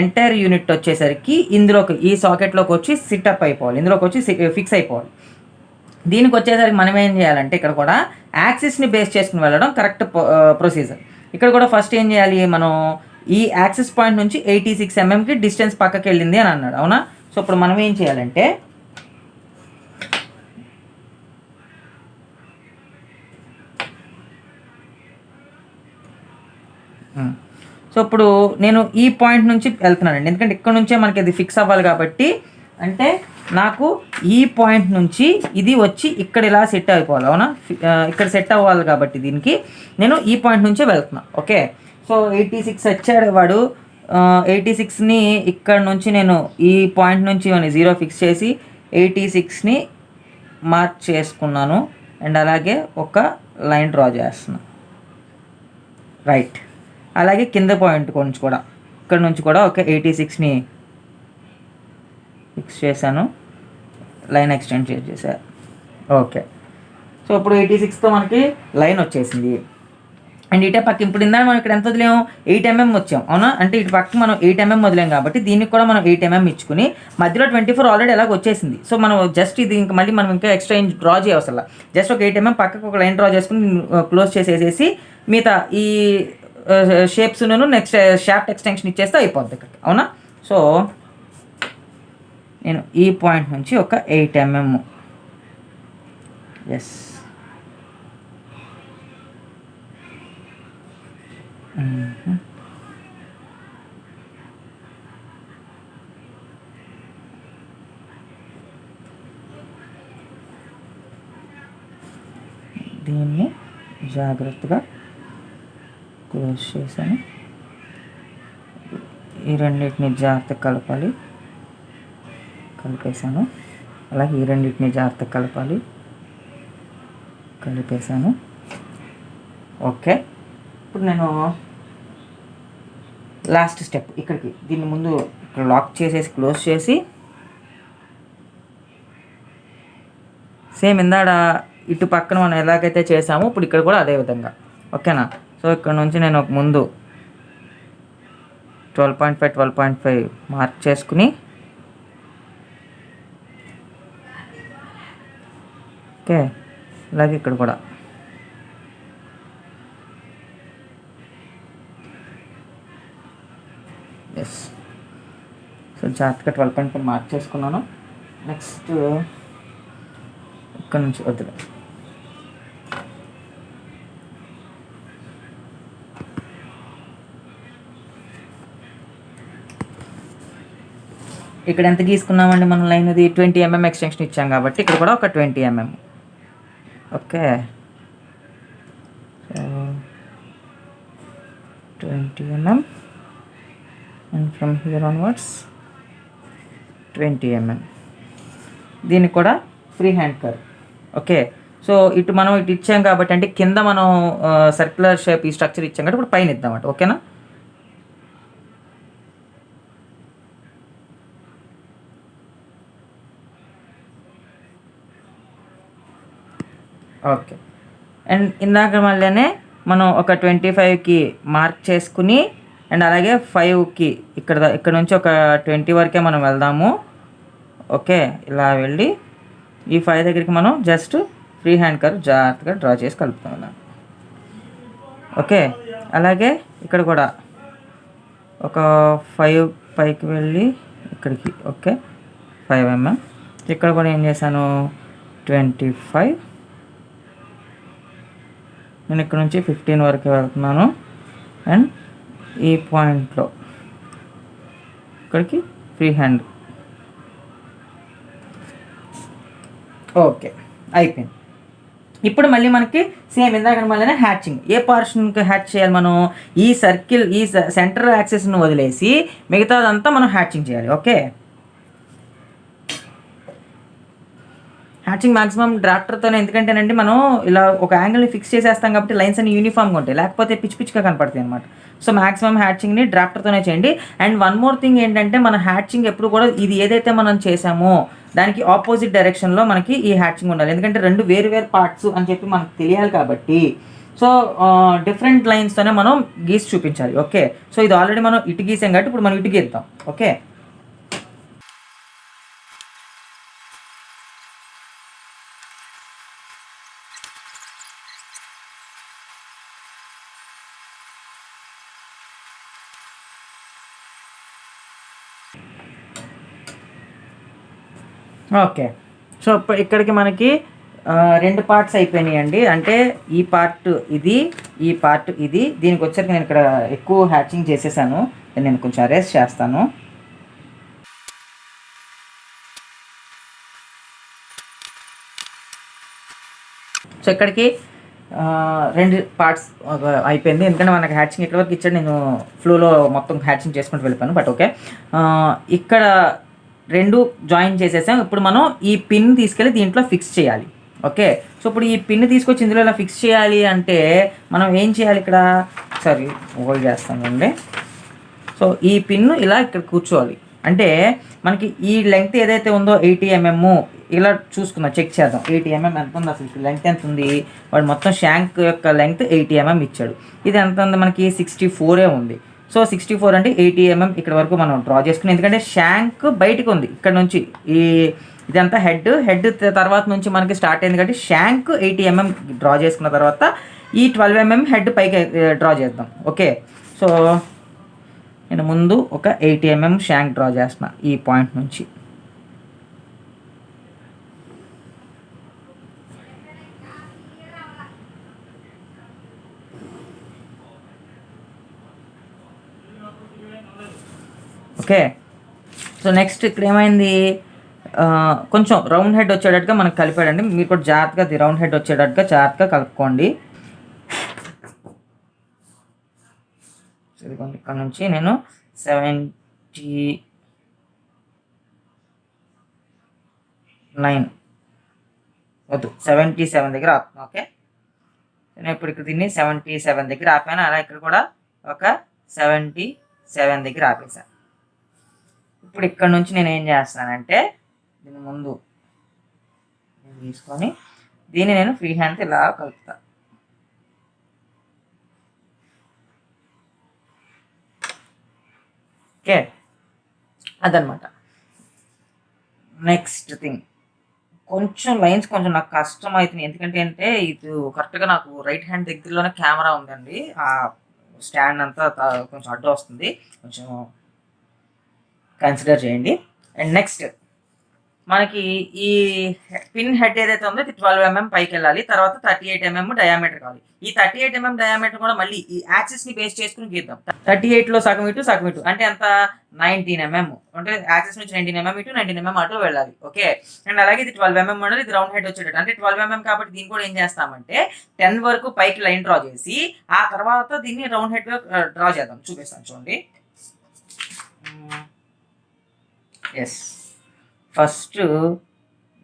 ఎంటైర్ యూనిట్ వచ్చేసరికి ఇందులోకి ఈ సాకెట్లోకి వచ్చి సిటప్ అయిపోవాలి, ఇందులోకి వచ్చి ఫిక్స్ అయిపోవాలి. దీనికి వచ్చేసరికి మనం ఏం చేయాలంటే ఇక్కడ కూడా యాక్సిస్ని బేస్ చేసుకుని వెళ్ళడం కరెక్ట్ ప్రొసీజర్. ఇక్కడ కూడా ఫస్ట్ ఏం చేయాలి, మనం ఈ యాక్సిస్ పాయింట్ నుంచి 86 mmకి డిస్టెన్స్ పక్కకి వెళ్ళింది అని అన్నాడు, అవునా? సో ఇప్పుడు మనం ఏం చేయాలంటే సో ఇప్పుడు నేను ఈ పాయింట్ నుంచి వెళ్తున్నానండి, ఎందుకంటే ఇక్కడ నుంచే మనకి అది ఫిక్స్ అవ్వాలి కాబట్టి. అంటే నాకు ఈ పాయింట్ నుంచి ఇది వచ్చి ఇక్కడ ఇలా సెట్ అయిపోవాలి, అవునా? ఇక్కడ సెట్ అవ్వాలి కాబట్టి దీనికి నేను ఈ పాయింట్ నుంచే వెళ్తున్నా. ఓకే, సో 86 వచ్చాడు వాడు. 86ని ఇక్కడ నుంచి నేను ఈ పాయింట్ నుంచి 0 ఫిక్స్ చేసి 86ని మార్క్ చేసుకున్నాను. అండ్ అలాగే ఒక లైన్ డ్రా చేస్తున్నాను, రైట్. అలాగే కింద పాయింట్ నుంచి కూడా ఇక్కడ నుంచి కూడా ఒక 86ని ఫిక్స్ చేశాను, లైన్ ఎక్స్టెండ్ చేశాను. ఓకే, సో ఇప్పుడు 86తో మనకి లైన్ వచ్చేసింది. అండ్ ఇటే పక్క ఇప్పుడు ఇందా మనం ఇక్కడ ఎంత వదిలేము, 8 mm వచ్చాం, అవునా? అంటే ఇటు పక్క మనం 8 mm వదిలేం కాబట్టి దీనికి కూడా మనం 8 mm ఇచ్చుకుని మధ్యలో 24 ఆల్రెడీ ఎలాగ వచ్చేసింది. సో మనం జస్ట్ ఇది ఇంకా మళ్ళీ మనం ఇంకా ఎక్స్ట్రా డ్రా చేయవసరం, జస్ట్ ఒక 8 mm పక్కకు ఒక లైన్ డ్రా చేసుకుని క్లోజ్ చేసేసేసి మిగతా ఈ షేప్స్ నెక్స్ట్ షాఫ్ట్ ఎక్స్టెన్షన్ ఇచ్చేస్తే అయిపోద్ది ఇక్కడ, అవునా? సో నేను ఈ పాయింట్ నుంచి ఒక 8 mm, ఎస్, దీన్ని జాగ్రత్తగా క్లోజ్ చేశాను. ఈ రెండింటిని జాగ్రత్తగా కలపాలి. కలిపేశాను. అలాగే ఈ రెండింటిని జాగ్రత్తగా కలపాలి. కలిపేశాను. ఓకే, ఇప్పుడు నేను లాస్ట్ స్టెప్ ఇక్కడికి దీన్ని ముందు ఇక్కడ లాక్ చేసేసి క్లోజ్ చేసి సేమ్ ఇందాడ ఇటు పక్కన మనం ఎలాగైతే చేసామో ఇప్పుడు ఇక్కడ కూడా అదే విధంగా. ఓకేనా? సో ఇక్కడ నుంచి నేను ఒక ముందు 12.5 12.5 మార్క్ చేసుకుని ఓకే, అలాగే ఇక్కడ కూడా ఎస్. సో జాగ్రత్తగా 12.5 మార్క్ చేసుకున్నాను. నెక్స్ట్ ఇక్కడ నుంచి వద్దులే, ఇక్కడ ఎంత గీసుకున్నామండి మనం లైన్? అది 20 mm ఎక్స్టెన్షన్ ఇచ్చాం కాబట్టి ఇక్కడ కూడా ఒక 20 mm. Okay, so 20 mm and from here onwards 20 mm. దీనికి కూడా free hand curve. Okay, so ఇటు మనం ఇటు ఇచ్చాం కాబట్టి అంటే కింద మనం సర్క్యులర్ షేప్ ఈ స్ట్రక్చర్ ఇచ్చాం కాబట్టి ఇప్పుడు పైన ఇద్దామంట. ఓకేనా? ఓకే, అండ్ ఇందాక మళ్ళీనే మనం ఒక 25కి మార్క్ చేసుకుని అండ్ అలాగే 5కి ఇక్కడ నుంచి ఒక 20 వరకే మనం వెళ్దాము. ఓకే, ఇలా వెళ్ళి ఈ 5 దగ్గరికి మనం జస్ట్ ఫ్రీ హ్యాండ్ కర్వ్ జాగ్రత్తగా డ్రా చేసి కలుపుతాం ఇలా. ఓకే, అలాగే ఇక్కడ కూడా ఒక 5 పైకి వెళ్ళి ఇక్కడికి. Okay, 5 mm. ఇక్కడ కూడా ఏం చేశాను? 25. నేను ఇక్కడ నుంచి 15 వరకు వెళ్తున్నాను అండ్ ఈ పాయింట్లో ఇక్కడికి ఫ్రీ హ్యాండ్. ఓకే, అయిపోయింది. ఇప్పుడు మళ్ళీ మనకి సేమ్ ఇందాక మళ్ళీ హ్యాచింగ్. ఏ పోర్షన్కి హ్యాచ్ చేయాలి మనం? ఈ సర్కిల్, ఈ సెంటర్ యాక్సెస్ను వదిలేసి మిగతాదంతా మనం హ్యాచింగ్ చేయాలి. ఓకే, హ్యాచింగ్ మాక్సిమం డ్రాఫ్టర్తోనే, ఎందుకంటేనండి మనం ఇలా ఒక యాంగిల్ని ఫిక్స్ చేసేస్తాం కాబట్టి లైన్స్ అన్ని యూనిఫామ్గా ఉంటాయి, లేకపోతే పిచ్చి పిచ్చిగా కనపడతాయి అనమాట. సో మాక్సిమం హ్యాచింగ్ని డ్రాఫ్టర్తోనే చేయండి. అండ్ వన్ మోర్ థింగ్ ఏంటంటే మన హ్యాచింగ్ ఎప్పుడు కూడా ఇది ఏదైతే మనం చేసామో దానికి ఆపోజిట్ డైరెక్షన్లో మనకి ఈ హ్యాచింగ్ ఉండాలి. ఎందుకంటే రెండు వేరు వేరు పార్ట్స్ అని చెప్పి మనకు తెలియాలి కాబట్టి సో డిఫరెంట్ లైన్స్తోనే మనం గీసి చూపించాలి. ఓకే, సో ఇది ఆల్రెడీ మనం ఇటు గీసాం కాబట్టి ఇప్పుడు మనం ఇటు గీద్దాం. ఓకే, ఓకే, సో ఇక్కడికి మనకి 2 పార్ట్స్ అయిపోయినాయండి. అంటే ఈ పార్ట్ ఇది, ఈ పార్ట్ ఇది. దీనికి వచ్చరికి నేను ఇక్కడ ఎక్కువ హ్యాచింగ్ చేసేసాను, నేను కొంచెం అరేంజ్ చేస్తాను. సో ఇక్కడికి 2 పార్ట్స్ అయిపోయింది. ఎందుకంటే మనకి హ్యాచింగ్ ఇక్కడ వరకు ఇచ్చాడు, నేను ఫ్లోలో మొత్తం హ్యాచింగ్ చేసుకుంటూ వెళ్ళిపోయాను. బట్ ఓకే, ఇక్కడ 2 జాయిన్ చేసేసాం. ఇప్పుడు మనం ఈ పిన్ తీసుకెళ్ళి దీంట్లో ఫిక్స్ చేయాలి. ఓకే, సో ఇప్పుడు ఈ పిన్ తీసుకొచ్చి ఇందులో ఇలా ఫిక్స్ చేయాలి అంటే మనం ఏం చేయాలి? ఇక్కడ సారీ హోల్డ్ చేస్తానండి. సో ఈ పిన్ను ఇలా ఇక్కడ కూర్చోవాలి. అంటే మనకి ఈ లెంగ్త్ ఏదైతే ఉందో 80 mm ఇలా చూసుకుందాం, చెక్ చేద్దాం. 80 mm ఎంత ఉంది అసలు? లెంగ్త్ ఎంత ఉంది? వాడు మొత్తం షాంక్ యొక్క లెంగ్త్ 80 mm ఇచ్చాడు. ఇది ఎంత ఉంది మనకి? 64 ఉంది. సో 64 అంటే 80 mm ఇక్కడ వరకు మనం డ్రా చేసుకుని, ఎందుకంటే షాంక్ బయటకు ఉంది ఇక్కడ నుంచి. ఇదంతా హెడ్ తర్వాత నుంచి మనకి స్టార్ట్ అయింది కాబట్టి షాంక్ 80 mm డ్రా చేసుకున్న తర్వాత ఈ 12 mm హెడ్ పైకి డ్రా చేద్దాం. ఓకే, సో నేను ముందు ఒక 80 mm షాంక్ డ్రా చేస్తున్నా ఈ పాయింట్ నుంచి. ఓకే, సో నెక్స్ట్ ఇక్కడ ఏమైంది? కొంచెం రౌండ్ హెడ్ వచ్చేటట్టుగా మనకు కలిపాడండి. మీరు కూడా జాగ్రత్తగా రౌండ్ హెడ్ వచ్చేటట్టుగా జాగ్రత్తగా కలుపుకోండి. ఇదిగోండి ఇక్కడ నుంచి నేను 77 దగ్గర ఆపుతాను. ఓకే, నేను ఇప్పుడు ఇక్కడ దీన్ని 77 దగ్గర ఆపాను. అలా ఇక్కడ కూడా ఒక 77 దగ్గర ఆపేసాను. ఇప్పుడు ఇక్కడ నుంచి నేను ఏం చేస్తానంటే దీని ముందు తీసుకొని దీన్ని నేను ఫ్రీ హ్యాండ్తో ఇలా కలుపుతాను. ఓకే, అదనమాట. నెక్స్ట్ థింగ్, కొంచెం లైన్స్ కొంచెం నాకు కష్టం అవుతుంది. ఎందుకంటే ఇది కరెక్ట్గా నాకు రైట్ హ్యాండ్ దగ్గరలోనే కెమెరా ఉందండి. ఆ స్టాండ్ అంతా కొంచెం అడ్డు వస్తుంది, కొంచెం కన్సిడర్ చేయండి. అండ్ నెక్స్ట్ మనకి ఈ పిన్ హెడ్ ఏదైతే ఉందో ఇది 12 mm పైకి వెళ్ళాలి. తర్వాత 38 mm డయామీటర్ కావాలి. ఈ 38 mm డయామీటర్ కూడా మళ్ళీ ఈ యాక్సిస్ని బేస్ చేసుకుని గీద్దాం. 38లో సగం ఇటు అంటే ఎంత 19 mm, అంటే యాక్సిస్ నుంచి 19 mm ఇటు 19 mm అటు వెళ్ళాలి. ఓకే, అండ్ అలాగే ఇది 12 mm అనేది ఇది రౌండ్ హెడ్ వచ్చేటట్టు, అంటే 12 mm కాబట్టి దీన్ని కూడా ఏం చేస్తామంటే 10 వరకు పైకి లైన్ డ్రా చేసి ఆ తర్వాత దీన్ని రౌండ్ హెడ్ డ్రా చేద్దాం. చూపిస్తాను చూడండి. ఎస్, ఫస్ట్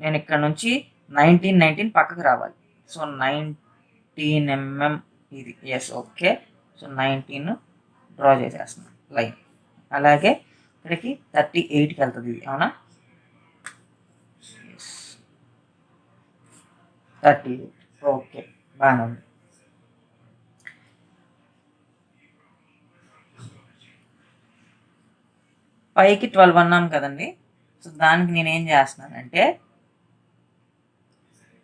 నేను ఇక్కడ నుంచి 19 పక్కకు రావాలి. సో 19 mm ఇది. Yes, okay. సో 19 డ్రా చేసేస్తున్నాను లైన్. అలాగే ఇక్కడికి 38కి వెళ్తుంది ఇది, అవునా? 38. ఓకే, బాగానే ఉంది. పైకి 12 అన్నాం కదండి. సో దానికి నేను ఏం చేస్తున్నానంటే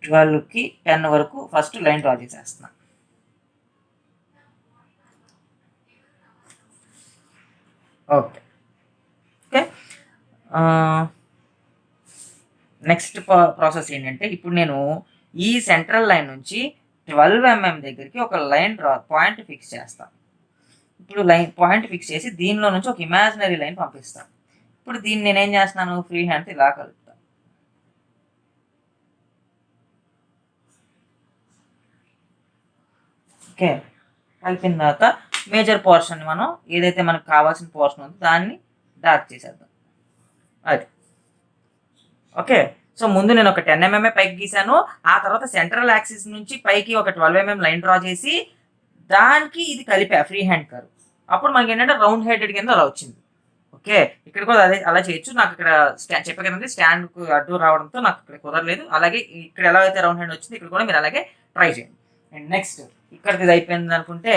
12కి 10 వరకు ఫస్ట్ లైన్ డ్రా చేసేస్తున్నాను. ఓకే ఓకే, నెక్స్ట్ ప్రాసెస్ ఏంటంటే ఇప్పుడు నేను ఈ సెంట్రల్ లైన్ నుంచి 12 mm దగ్గరికి ఒక లైన్ పాయింట్ ఫిక్స్ చేస్తాను. ఇప్పుడు పాయింట్ ఫిక్స్ చేసి దీనిలో నుంచి ఒక ఇమాజినరీ లైన్ పంపిస్తాను. ఇప్పుడు దీన్ని నేనేం చేస్తున్నాను, ఫ్రీ హ్యాండ్తో ఇలా కలుపుతాను. ఓకే, కలిపిన తర్వాత మేజర్ పోర్షన్ మనం ఏదైతే మనకు కావాల్సిన పోర్షన్ ఉందో దాన్ని డార్క్ చేసేద్దాం. అది ఓకే. సో ముందు నేను ఒక 10 mm పైకి గీసాను. ఆ తర్వాత సెంట్రల్ యాక్సిస్ నుంచి పైకి ఒక 12 mm లైన్ డ్రా చేసి దానికి ఇది కలిపా ఫ్రీ హ్యాండ్ కర్వ్. అప్పుడు మనకి ఏంటంటే రౌండ్ హెడెడ్ కింద అలా వచ్చింది. ఓకే, ఇక్కడ కూడా అదే అలా చేయొచ్చు. నాకు ఇక్కడ చెప్పే కదండి స్టాండ్కు అడ్డు రావడంతో నాకు ఇక్కడ కుదరలేదు. అలాగే ఇక్కడ ఎలా అయితే రౌండ్ హ్యాండ్ వచ్చింది ఇక్కడ కూడా మీరు అలాగే ట్రై చేయండి. అండ్ నెక్స్ట్ ఇక్కడికి ఇది అయిపోయింది అనుకుంటే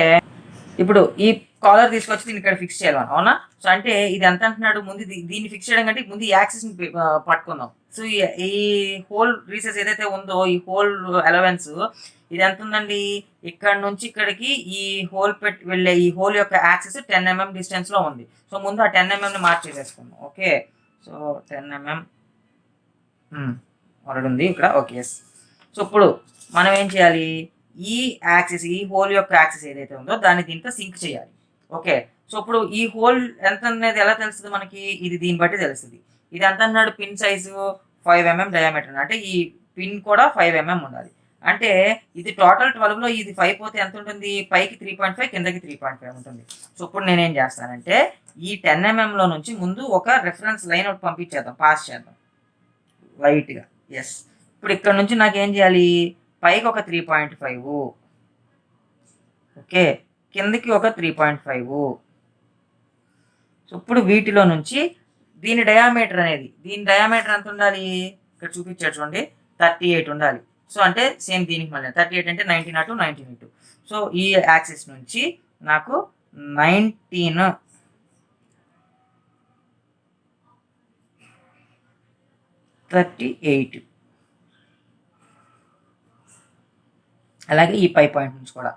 ఇప్పుడు ఈ కాలర్ తీసుకొచ్చి దీన్ని ఇక్కడ ఫిక్స్ చేయాలి, అవునా? సో అంటే ఇది ఎంత అంటున్నాడు, ముందు దీన్ని ఫిక్స్ చేయడం కంటే ముందు ఈ యాక్సిస్ని పట్టుకుందాం. సో ఈ హోల్ రీసెస్ ఏదైతే ఉందో ఈ హోల్ అలవెన్స్ ఇది ఎంత ఉందండి, ఇక్కడ నుంచి ఇక్కడికి ఈ హోల్ వెళ్ళే ఈ హోల్ యొక్క యాక్సిస్ 10 mm డిస్టెన్స్లో ఉంది. సో ముందు ఆ 10 mm మార్క్ చేసేసుకుందాం. ఓకే, సో 10 mm ఆల్రెడీ ఉంది ఇక్కడ. Okay, yes. సో ఇప్పుడు మనం ఏం చేయాలి, ఈ యాక్సిస్ ఈ హోల్ యొక్క యాక్సిస్ ఏదైతే ఉందో దాన్ని దీంతో సింక్ చేయాలి. ఓకే, సో ఇప్పుడు ఈ హోల్ ఎంత అనేది ఎలా తెలుస్తుంది మనకి, ఇది దీన్ని బట్టి తెలుస్తుంది. ఇది ఎంత అన్నాడు, పిన్ సైజు 5 mm డయామీటర్, అంటే ఈ పిన్ కూడా 5 mm ఉండాలి. అంటే ఇది టోటల్ 12లో ఇది 5 పోతే ఎంత ఉంటుంది, పైకి 3.5 కిందకి 3.5 ఉంటుంది. సో ఇప్పుడు నేనేం చేస్తానంటే ఈ 10 mm నుంచి ముందు ఒక రెఫరెన్స్ లైన్ ఒకటి పంపించేద్దాం, పాస్ చేద్దాం లైట్గా. ఎస్, ఇప్పుడు ఇక్కడ నుంచి నాకు ఏం చేయాలి, పైకి ఒక 3.5, ఓకే, కిందకి ఒక 3.5. సో ఇప్పుడు వీటిలో నుంచి దీని డయామీటర్ ఎంత ఉండాలి, ఇక్కడ చూపించాడు చూడండి 38 ఉండాలి. సో అంటే సేమ్ దీనికి మళ్ళీ 38 అంటే 19 అటు 19 ఇటు. సో ఈ యాక్సిస్ నుంచి నాకు 19 38, అలాగే ఈ పై పాయింట్ నుంచి కూడా.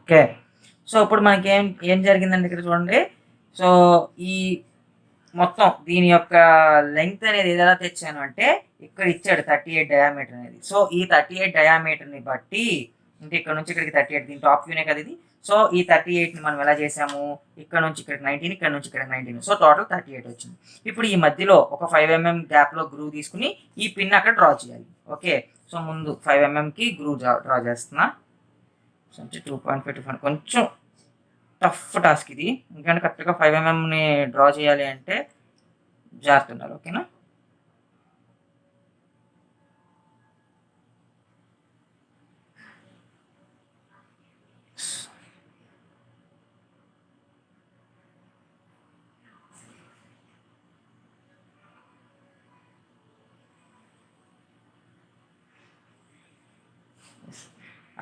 ఓకే, సో ఇప్పుడు మనకి ఏం జరిగిందండి ఇక్కడ చూడండి. సో ఈ మొత్తం దీని యొక్క లెంగ్త్ అనేది ఎలా తెచ్చాను అంటే ఇక్కడ ఇచ్చాడు 38 డయామీటర్ అనేది. సో ఈ 38 డయామీటర్ని బట్టి అంటే ఇక్కడ నుంచి ఇక్కడికి 38 దీని టాప్ వ్యూనే కదా ఇది. సో ఈ 38ని మనం ఎలా చేసాము, ఇక్కడ నుంచి ఇక్కడికి 19, ఇక్కడ నుంచి ఇక్కడ 19, సో టోటల్ 38 వచ్చింది. ఇప్పుడు ఈ మధ్యలో ఒక 5 mm గ్యాప్లో గ్రూ తీసుకుని ఈ పిన్ అక్కడ డ్రా చేయాలి. ఓకే, సో ముందు 5 mmకి గ్రూ డ్రా చేస్తున్నా. సో 2.5 కొంచెం టఫ్ టాస్క్ ఇది, ఎందుకంటే కరెక్ట్గా 5 mmని డ్రా చేయాలి అంటే జాగ్రత్త ఉండాలి. ఓకేనా.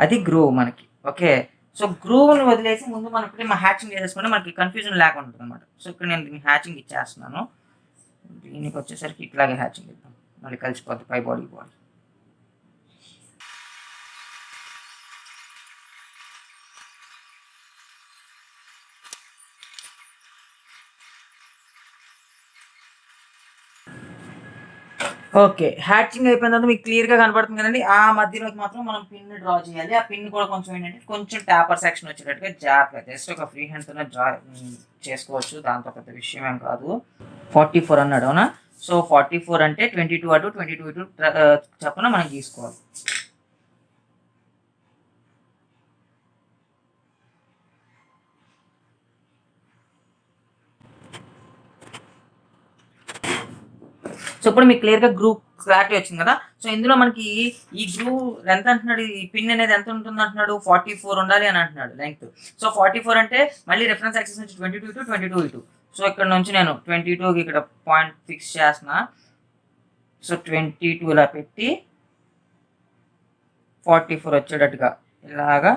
అది గ్రూవ్ మనకి. ఓకే, సో గ్రూవ్ని వదిలేసి ముందు మనకి హ్యాచింగ్ చేసేసుకుంటే మనకి కన్ఫ్యూజన్ లేకుండా ఉంటుంది అనమాట. సో ఇక్కడ నేను దీన్ని హ్యాచింగ్ ఇచ్చేస్తున్నాను. దీనికి వచ్చేసరికి ఇట్లాగే హ్యాచింగ్ ఇద్దాం, మళ్ళీ కలిసిపోద్ది పై బాడీ. ఓకే, హ్యాచింగ్ అయిపోయిన తర్వాత మీకు క్లియర్గా కనబడుతుంది కదండి. ఆ మధ్యలోకి మాత్రం మనం పిన్ డ్రా చేయాలి. ఆ పిన్ కూడా కొంచెం ఏంటంటే కొంచెం ట్యాపర్ సెక్షన్ వచ్చేటట్టుగా జాగ్రత్తగా జస్ట్ ఒక ఫ్రీ హ్యాండ్తోనే డ్రా చేసుకోవచ్చు, దాంతో పెద్ద విషయం ఏం కాదు. 44 అన్నాడు అవునా. సో 44 అంటే 22 అటు 22 ఇటు చప్పున మనం గీసుకోవాలి. సో ఇప్పుడు మీకు క్లియర్గా గ్రూప్ క్లారిటీ వచ్చింది కదా. సో ఇందులో మనకి ఈ గ్రూ ఎంత అంటున్నాడు, ఈ పిన్ అనేది ఎంత ఉంటుంది అంటున్నాడు, 44 ఉండాలి అని అంటున్నాడు లెంగ్త్. సో 44 అంటే మళ్ళీ రిఫరెన్స్ యాక్సిస్ నుంచి 22 ఇటు 22 ఇటు. సో ఇక్కడ నుంచి నేను 22కి ఇక్కడ పాయింట్ ఫిక్స్ చేస్తున్నా. సో 22 ఇలా పెట్టి 44 వచ్చేటట్టుగా ఇలాగా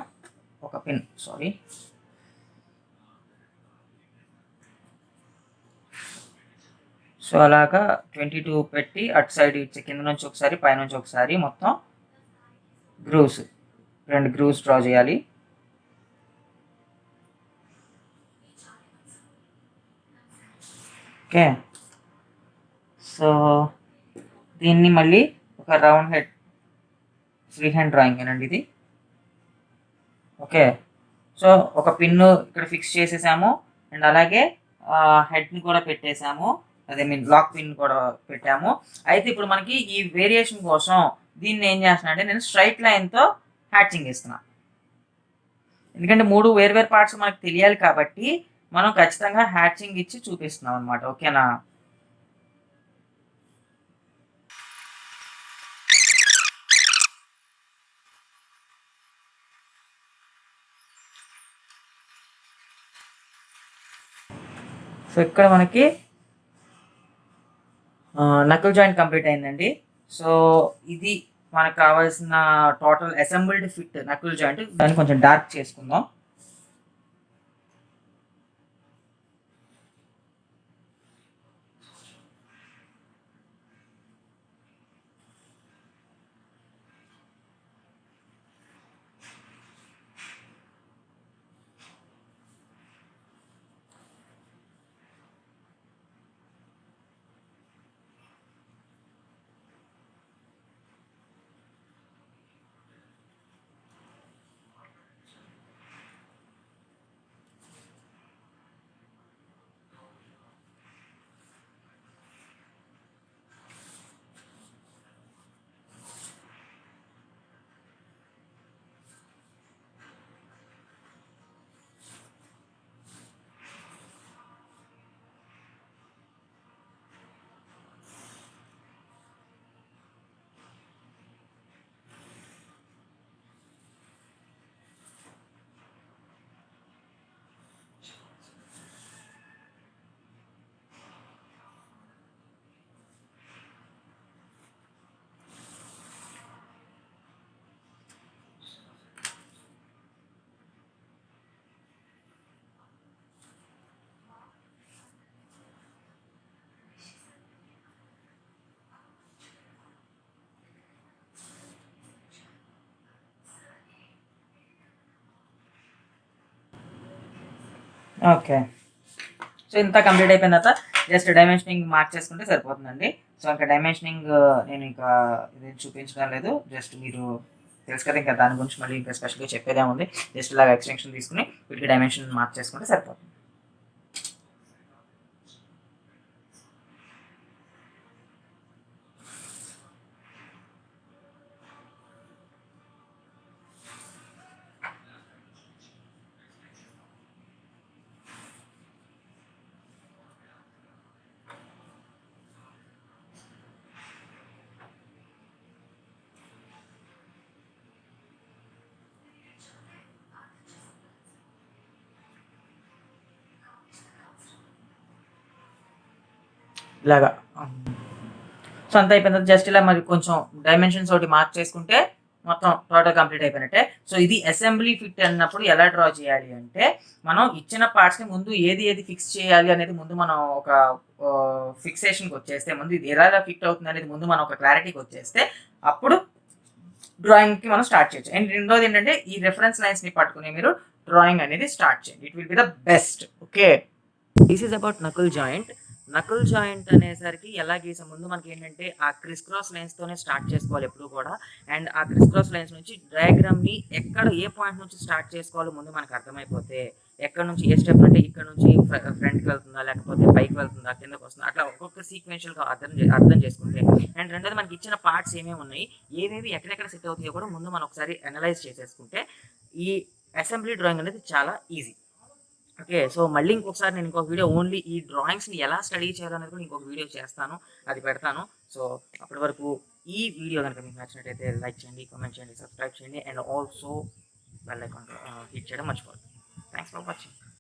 ఒక పిన్, సారీ సో అలాగా 22 పెట్టి అటు సైడ్ ఇచ్చి కింద నుంచి ఒకసారి పైనుంచి ఒకసారి మొత్తం గ్రూవ్స్ 2 గ్రూవ్స్ డ్రా చేయాలి. ఓకే, సో దీన్ని మళ్ళీ ఒక round head free hand drawing ఏనండి ఇది. ఓకే, సో ఒక పిన్ను ఇక్కడ ఫిక్స్ చేసేసాము అండ్ అలాగే హెడ్ని కూడా పెట్టేసాము, అదే మీన్ లాక్ పిన్ కూడా పెట్టాము. అయితే ఇప్పుడు మనకి ఈ వేరియేషన్ కోసం దీన్ని ఏం చేస్తున్నా అంటే నేను స్ట్రైట్ లైన్తో హ్యాచింగ్ ఇస్తున్నా. ఎందుకంటే 3 వేరు పార్ట్స్ మనకు తెలియాలి కాబట్టి మనం ఖచ్చితంగా హ్యాచింగ్ ఇచ్చి చూపిస్తున్నాం అనమాట. ఓకేనా. సో ఇక్కడ మనకి నకుల్ జాయింట్ కంప్లీట్ అయిందండి. సో ఇది మనకు కావాల్సిన total assembled fit Nakul joint. దాన్ని కొంచెం డార్క్ చేసుకుందాం. ఓకే, సో ఇంత కంప్లీట్ అయిపోయిన తర్వాత జస్ట్ డైమెన్షనింగ్ మార్క్ చేసుకుంటే సరిపోతుందండి. సో ఇంకా డైమెన్షనింగ్ నేను ఇంకా ఇది చూపించడం లేదు, జస్ట్ మీరు తెలుసు కదా, ఇంకా దాని గురించి మళ్ళీ ఇంకా స్పెషల్గా చెప్పేదే ఉంది. జస్ట్ ఇలాగ ఎక్స్టెన్షన్ తీసుకుని వీటికి డైమెన్షన్ మార్క్ చేసుకుంటే సరిపోతుంది. ఇలాగా సో అంత అయిపోయిన తర్వాత జస్ట్ ఇలా మరి కొంచెం డైమెన్షన్స్ ఒకటి మార్క్ చేసుకుంటే మొత్తం టోటల్ కంప్లీట్ అయిపోయినట్టే. సో ఇది అసెంబ్లీ ఫిట్ అన్నప్పుడు ఎలా డ్రా చేయాలి అంటే, మనం ఇచ్చిన పార్ట్స్ని ముందు ఏది ఏది ఫిక్స్ చేయాలి అనేది ముందు మనం ఒక ఫిక్సేషన్కి వచ్చేస్తే, ముందు ఇది ఎలా ఫిట్ అవుతుంది అనేది ముందు మనం ఒక క్లారిటీకి వచ్చేస్తే అప్పుడు డ్రాయింగ్కి మనం స్టార్ట్ చేయొచ్చు. అండ్ రెండోది ఏంటంటే, ఈ రెఫరెన్స్ లైన్స్ని పట్టుకుని మీరు డ్రాయింగ్ అనేది స్టార్ట్ చేయండి. It will be the best. Okay, this is about Nakul joint. Nakul joint అనేసరికి ఎలా గీసే ముందు మనకి ఏంటంటే ఆ క్రిస్ క్రాస్ లైన్స్తోనే స్టార్ట్ చేసుకోవాలి ఎప్పుడు కూడా. అండ్ ఆ క్రిస్ క్రాస్ లైన్స్ నుంచి డయాగ్రామ్ని ఎక్కడ ఏ పాయింట్ నుంచి స్టార్ట్ చేసుకోవాలో ముందు మనకు అర్థమైపోతే, ఎక్కడ నుంచి ఏ స్టెప్ అంటే ఇక్కడ నుంచి ఫ్రంట్కి వెళ్తుందా, లేకపోతే పైకి వెళ్తుందా, కిందకి వస్తుందా, అట్లా ఒక్కొక్క సీక్వెన్షియల్గా అర్థం చేసుకుంటే, అండ్ రెండోది మనకి ఇచ్చిన పార్ట్స్ ఏమేమి ఉన్నాయి, ఏవేవి ఎక్కడెక్కడ సెట్ అవుతాయో కూడా ముందు మనం ఒకసారి అనలైజ్ చేసేసుకుంటే ఈ అసెంబ్లీ డ్రాయింగ్ అనేది చాలా ఈజీ. ఓకే, సో మళ్ళీ ఇంకొకసారి నేను ఇంకొక వీడియో ఓన్లీ ఈ డ్రాయింగ్స్ని ఎలా స్టడీ చేయాలనేది కూడా ఇంకొక వీడియో చేస్తాను, అది పెడతాను. సో అప్పటి వరకు ఈ వీడియో కనుక మీకు నచ్చినట్టయితే లైక్ చేయండి, కామెంట్ చేయండి, సబ్స్క్రైబ్ చేయండి, and also bell icon hit చేయడం మర్చిపోవద్దు. Thanks for watching.